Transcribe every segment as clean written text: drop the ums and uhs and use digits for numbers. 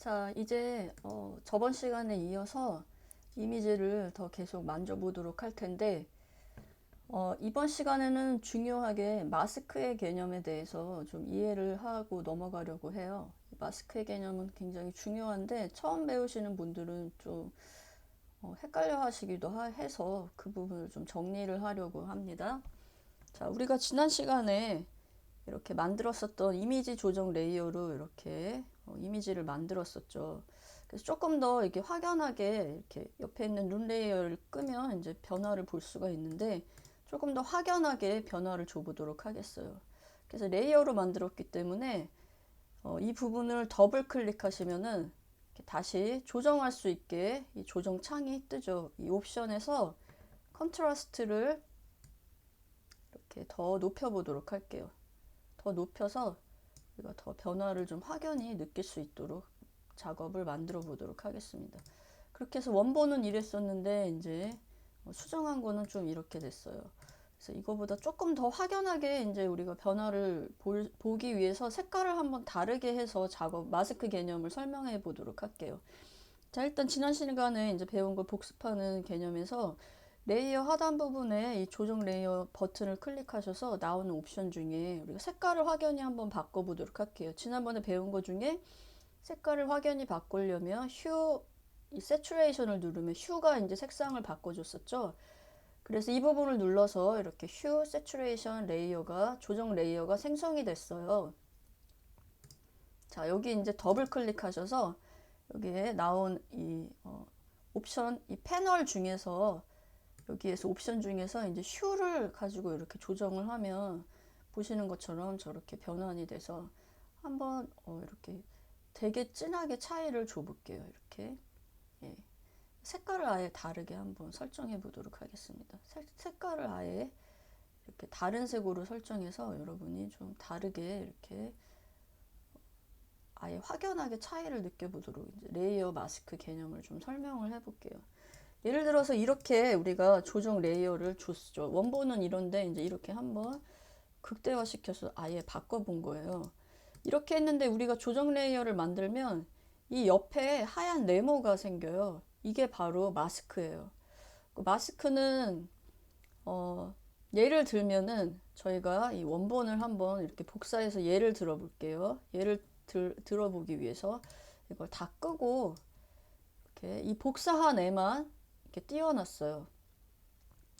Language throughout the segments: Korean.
자, 이제 저번 시간에 이어서 이미지를 더 계속 만져보도록 할 텐데, 이번 시간에는 중요하게 마스크의 개념에 대해서 좀 이해를 하고 넘어가려고 해요. 마스크의 개념은 굉장히 중요한데, 처음 배우시는 분들은 좀 헷갈려 하시기도 해서 그 부분을 좀 정리를 하려고 합니다. 자, 우리가 지난 시간에 이렇게 만들었었던 이미지 조정 레이어로 이렇게 이미지를 만들었었죠. 그래서 조금 더 이렇게 확연하게 이렇게 옆에 있는 룬 레이어를 끄면 이제 변화를 볼 수가 있는데 조금 더 확연하게 변화를 줘보도록 하겠어요. 그래서 레이어로 만들었기 때문에 이 부분을 더블 클릭하시면은 다시 조정할 수 있게 이 조정 창이 뜨죠. 이 옵션에서 컨트라스트를 이렇게 더 높여보도록 할게요. 더 높여서 우리가 더 변화를 좀 확연히 느낄 수 있도록 작업을 만들어 보도록 하겠습니다. 그렇게 해서 원본은 이랬었는데 이제 수정한 거는 좀 이렇게 됐어요. 그래서 이거보다 조금 더 확연하게 이제 우리가 변화를 보기 위해서 색깔을 한번 다르게 해서 마스크 개념을 설명해 보도록 할게요. 자, 일단 지난 시간에 이제 배운 걸 복습하는 개념에서 레이어 하단 부분에 이 조정 레이어 버튼을 클릭하셔서 나오는 옵션 중에 우리가 색깔을 확연히 한번 바꿔보도록 할게요. 지난번에 배운 것 중에 색깔을 확연히 바꾸려면 이 세츄레이션을 누르면 휴가 이제 색상을 바꿔줬었죠. 그래서 이 부분을 눌러서 이렇게 세츄레이션 레이어가, 조정 레이어가 생성이 됐어요. 자, 여기 이제 더블 클릭하셔서 여기에 나온 이 옵션, 이 패널 중에서 여기에서 옵션 중에서 이제 휴를 가지고 이렇게 조정을 하면 보시는 것처럼 저렇게 변환이 돼서 한번 이렇게 되게 진하게 차이를 줘 볼게요. 이렇게 예. 색깔을 아예 다르게 한번 설정해 보도록 하겠습니다. 색깔을 아예 이렇게 다른 색으로 설정해서 여러분이 좀 다르게 이렇게 아예 확연하게 차이를 느껴보도록 이제 레이어 마스크 개념을 좀 설명을 해볼게요. 예를 들어서 이렇게 우리가 조정 레이어를 줬죠. 원본은 이런데 이제 이렇게 한번 극대화시켜서 아예 바꿔본 거예요. 이렇게 했는데 우리가 조정 레이어를 만들면 이 옆에 하얀 네모가 생겨요. 이게 바로 마스크예요. 마스크는 예를 들면은 저희가 이 원본을 한번 이렇게 복사해서 예를 들어 볼게요. 예를 들어보기 위해서 이걸 다 끄고 이렇게 이 복사한 애만 이렇게 띄워놨어요.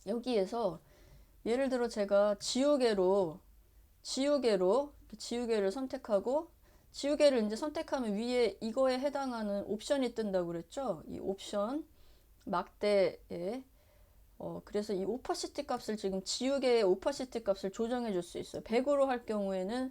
여기에서 예를 들어 제가 지우개를 선택하고 지우개를 이제 선택하면 위에 이거에 해당하는 옵션이 뜬다고 그랬죠. 이 옵션 막대에 그래서 이 오파시티 값을 지금 지우개의 오파시티 값을 조정해 줄 수 있어요. 100으로 할 경우에는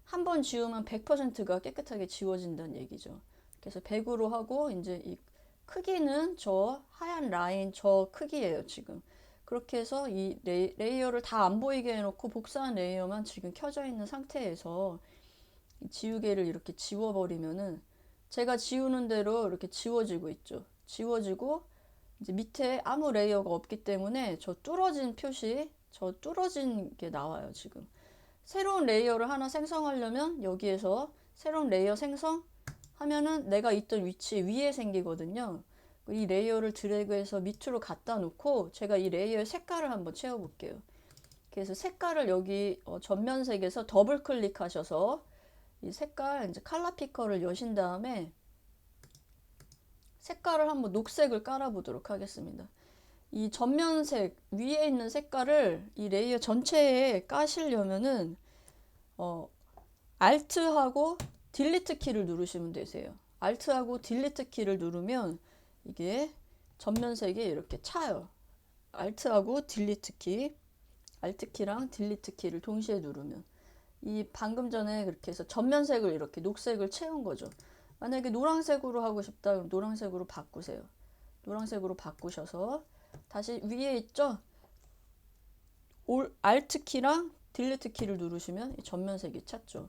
한 번 지우면 100%가 깨끗하게 지워진다는 얘기죠. 그래서 100으로 하고 이제 이 크기는 저 하얀 라인 저 크기예요, 지금. 그렇게 해서 이 레이어를 다 안 보이게 해놓고 복사한 레이어만 지금 켜져 있는 상태에서 지우개를 이렇게 지워버리면은 제가 지우는 대로 이렇게 지워지고 있죠. 지워지고 이제 밑에 아무 레이어가 없기 때문에 저 뚫어진 표시, 저 뚫어진 게 나와요, 지금. 새로운 레이어를 하나 생성하려면 여기에서 새로운 레이어 생성 하면은 내가 있던 위치 위에 생기거든요. 이 레이어를 드래그해서 밑으로 갖다 놓고 제가 이 레이어의 색깔을 한번 채워볼게요. 그래서 색깔을 여기 전면색에서 더블 클릭하셔서 이 색깔 이제 칼라 피커를 여신 다음에 색깔을 한번 녹색을 깔아보도록 하겠습니다. 이 전면색 위에 있는 색깔을 이 레이어 전체에 까시려면은 Alt하고 딜리트 키를 누르시면 되세요. Alt하고 딜리트 키를 누르면 이게 전면색이 이렇게 차요. Alt하고 딜리트 키, Alt 키랑 딜리트 키를 동시에 누르면 이 방금 전에 그렇게 해서 전면색을 이렇게 녹색을 채운 거죠. 만약에 노란색으로 하고 싶다 그럼 노란색으로 바꾸세요. 노란색으로 바꾸셔서 다시 위에 있죠? Alt 키랑 딜리트 키를 누르시면 전면색이 찼죠.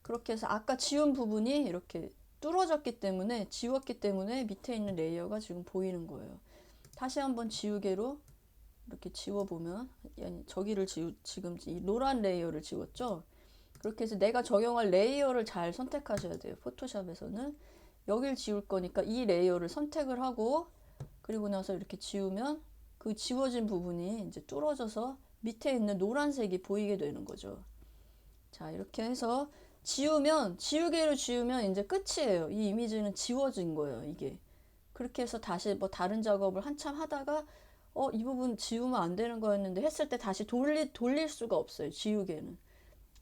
그렇게 해서 아까 지운 부분이 이렇게 뚫어졌기 때문에 지웠기 때문에 밑에 있는 레이어가 지금 보이는 거예요. 다시 한번 지우개로 이렇게 지워보면 저기를 지금 이 노란 레이어를 지웠죠. 그렇게 해서 내가 적용할 레이어를 잘 선택하셔야 돼요. 포토샵에서는 여길 지울 거니까 이 레이어를 선택을 하고, 그리고 나서 이렇게 지우면 그 지워진 부분이 이제 뚫어져서 밑에 있는 노란색이 보이게 되는 거죠. 자, 이렇게 해서 지우면, 지우개로 지우면 이제 끝이에요. 이 이미지는 지워진 거예요, 이게. 그렇게 해서 다시 뭐 다른 작업을 한참 하다가 이 부분 지우면 안 되는 거였는데 했을 때 다시 돌릴 수가 없어요, 지우개는.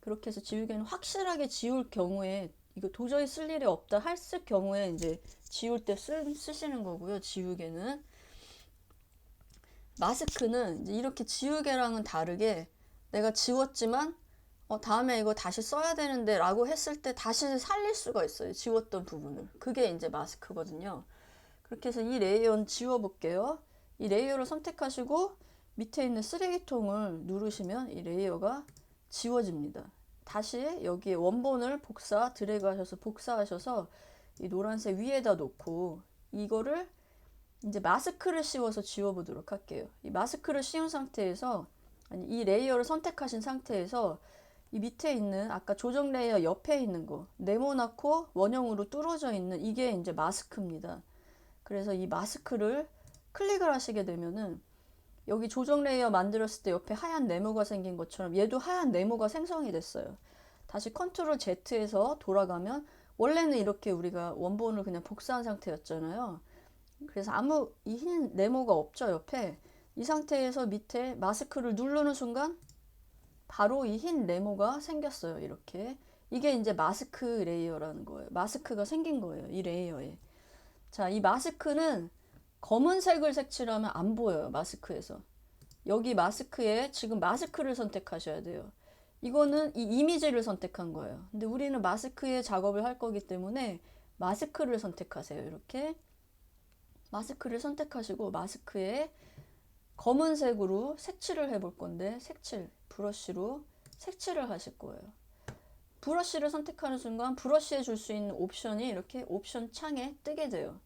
그렇게 해서 지우개는 확실하게 지울 경우에, 이거 도저히 쓸 일이 없다 했을 경우에 이제 지울 때 쓰시는 거고요, 지우개는. 마스크는 이제 이렇게 지우개랑은 다르게 내가 지웠지만 다음에 이거 다시 써야 되는데 라고 했을 때 다시 살릴 수가 있어요, 지웠던 부분을. 그게 이제 마스크거든요. 그렇게 해서 이 레이어는 지워 볼게요. 이 레이어를 선택하시고 밑에 있는 쓰레기통을 누르시면 이 레이어가 지워집니다. 다시 여기에 원본을 드래그 하셔서 복사하셔서 이 노란색 위에다 놓고, 이거를 이제 마스크를 씌워서 지워보도록 할게요. 이 마스크를 씌운 상태에서, 아니, 이 레이어를 선택하신 상태에서 이 밑에 있는 아까 조정 레이어 옆에 있는 거 네모나고 원형으로 뚫어져 있는 이게 이제 마스크입니다. 그래서 이 마스크를 클릭을 하시게 되면은 여기 조정 레이어 만들었을 때 옆에 하얀 네모가 생긴 것처럼 얘도 하얀 네모가 생성이 됐어요. 다시 컨트롤 Z에서 돌아가면 원래는 이렇게 우리가 원본을 그냥 복사한 상태였잖아요. 그래서 아무 이 흰 네모가 없죠, 옆에. 이 상태에서 밑에 마스크를 누르는 순간 바로 이 흰 네모가 생겼어요, 이렇게. 이게 이제 마스크 레이어라는 거예요. 마스크가 생긴 거예요, 이 레이어에. 자, 이 마스크는 검은색을 색칠하면 안 보여요, 마스크에서. 여기 마스크에 지금 마스크를 선택하셔야 돼요. 이거는 이 이미지를 선택한 거예요. 근데 우리는 마스크에 작업을 할 거기 때문에 마스크를 선택하세요. 이렇게 마스크를 선택하시고 마스크에 검은색으로 색칠을 해볼 건데, 브러쉬로 색칠을 하실 거예요. 브러쉬를 선택하는 순간 브러쉬에 줄 수 있는 옵션이 이렇게 옵션 창에 뜨게 돼요.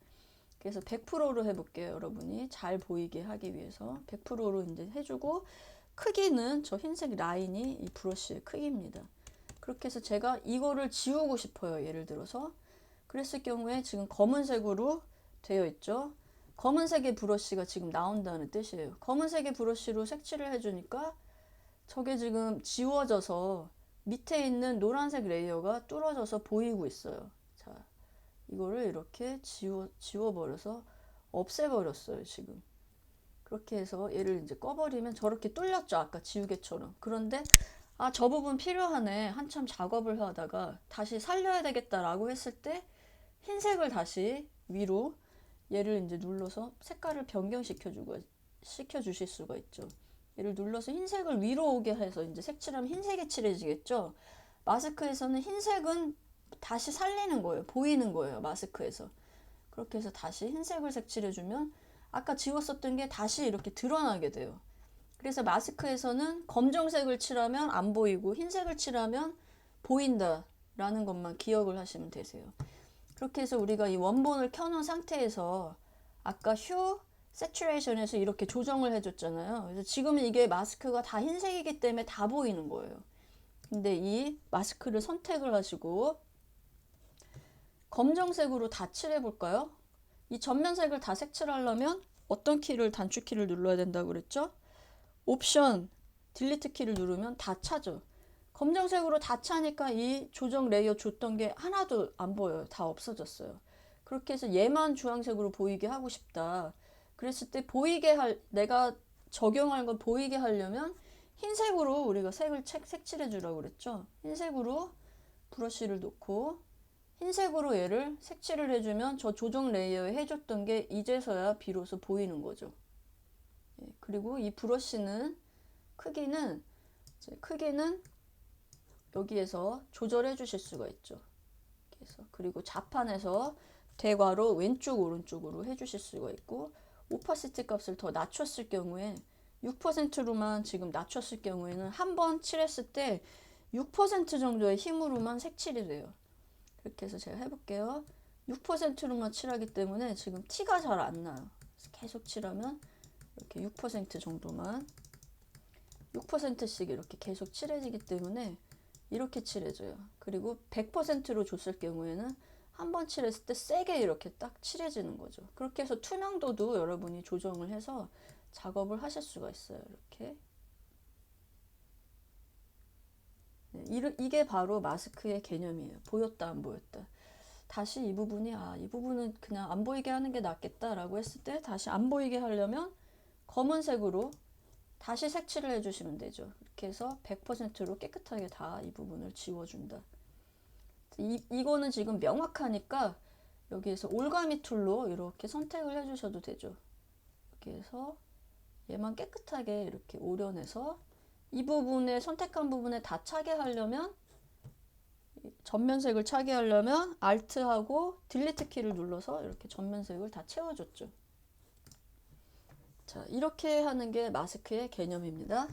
그래서 100%로 해볼게요, 여러분이 잘 보이게 하기 위해서. 100%로 이제 해주고, 크기는 저 흰색 라인이 이 브러쉬의 크기입니다. 그렇게 해서 제가 이거를 지우고 싶어요, 예를 들어서. 그랬을 경우에 지금 검은색으로 되어 있죠. 검은색의 브러쉬가 지금 나온다는 뜻이에요. 검은색의 브러쉬로 색칠을 해주니까 저게 지금 지워져서 밑에 있는 노란색 레이어가 뚫어져서 보이고 있어요. 자, 이거를 이렇게 지워버려서 없애버렸어요, 지금. 그렇게 해서 얘를 이제 꺼버리면 저렇게 뚫렸죠, 아까 지우개처럼. 그런데 저 부분 필요하네, 한참 작업을 하다가 다시 살려야 되겠다라고 했을 때 흰색을 다시 위로 얘를 이제 눌러서 색깔을 시켜주실 수가 있죠. 얘를 눌러서 흰색을 위로 오게 해서 이제 색칠하면 흰색이 칠해지겠죠. 마스크에서는 흰색은 다시 살리는 거예요. 보이는 거예요, 마스크에서. 그렇게 해서 다시 흰색을 색칠해주면 아까 지웠었던 게 다시 이렇게 드러나게 돼요. 그래서 마스크에서는 검정색을 칠하면 안 보이고 흰색을 칠하면 보인다 라는 것만 기억을 하시면 되세요. 그렇게 해서 우리가 이 원본을 켜놓은 상태에서 아까 휴 세츄레이션에서 이렇게 조정을 해줬잖아요. 그래서 지금은 이게 마스크가 다 흰색이기 때문에 다 보이는 거예요. 근데 이 마스크를 선택을 하시고 검정색으로 다 칠해 볼까요? 이 전면색을 다 색칠하려면 어떤 키를, 단축키를 눌러야 된다고 그랬죠? 옵션 딜리트 키를 누르면 다 차죠. 검정색으로 다 차니까 이 조정 레이어 줬던 게 하나도 안 보여요. 다 없어졌어요. 그렇게 해서 얘만 주황색으로 보이게 하고 싶다. 그랬을 때 내가 적용한 걸 보이게 하려면 흰색으로 우리가 색칠해 주라고 그랬죠. 흰색으로 브러쉬를 놓고 흰색으로 얘를 색칠을 해주면 저 조정 레이어에 해줬던 게 이제서야 비로소 보이는 거죠. 그리고 이 브러쉬는 크기는 여기에서 조절해 주실 수가 있죠. 그리고 좌판에서 대괄호 왼쪽 오른쪽으로 해주실 수가 있고, 오파시티 값을 더 낮췄을 경우에 6%로만 지금 낮췄을 경우에는 한 번 칠했을 때 6% 정도의 힘으로만 색칠이 돼요. 그렇게 해서 제가 해볼게요. 6%로만 칠하기 때문에 지금 티가 잘 안 나요. 계속 칠하면 이렇게 6% 정도만 6%씩 이렇게 계속 칠해지기 때문에 이렇게 칠해줘요. 그리고 100%로 줬을 경우에는 한 번 칠했을 때 세게 이렇게 딱 칠해지는 거죠. 그렇게 해서 투명도도 여러분이 조정을 해서 작업을 하실 수가 있어요. 이렇게. 네, 이게 바로 마스크의 개념이에요. 보였다, 안 보였다. 다시 이 부분이, 이 부분은 그냥 안 보이게 하는 게 낫겠다라고 했을 때 다시 안 보이게 하려면 검은색으로 다시 색칠을 해주시면 되죠. 이렇게 해서 100%로 깨끗하게 다 이 부분을 지워준다. 이거는 지금 명확하니까 여기에서 올가미 툴로 이렇게 선택을 해주셔도 되죠. 이렇게 해서 얘만 깨끗하게 이렇게 오려내서 이 부분에 선택한 부분에 다 차게 하려면 전면색을 차게 하려면 Alt하고 딜리트 키를 눌러서 이렇게 전면색을 다 채워줬죠. 자, 이렇게 하는 게 마스크의 개념입니다.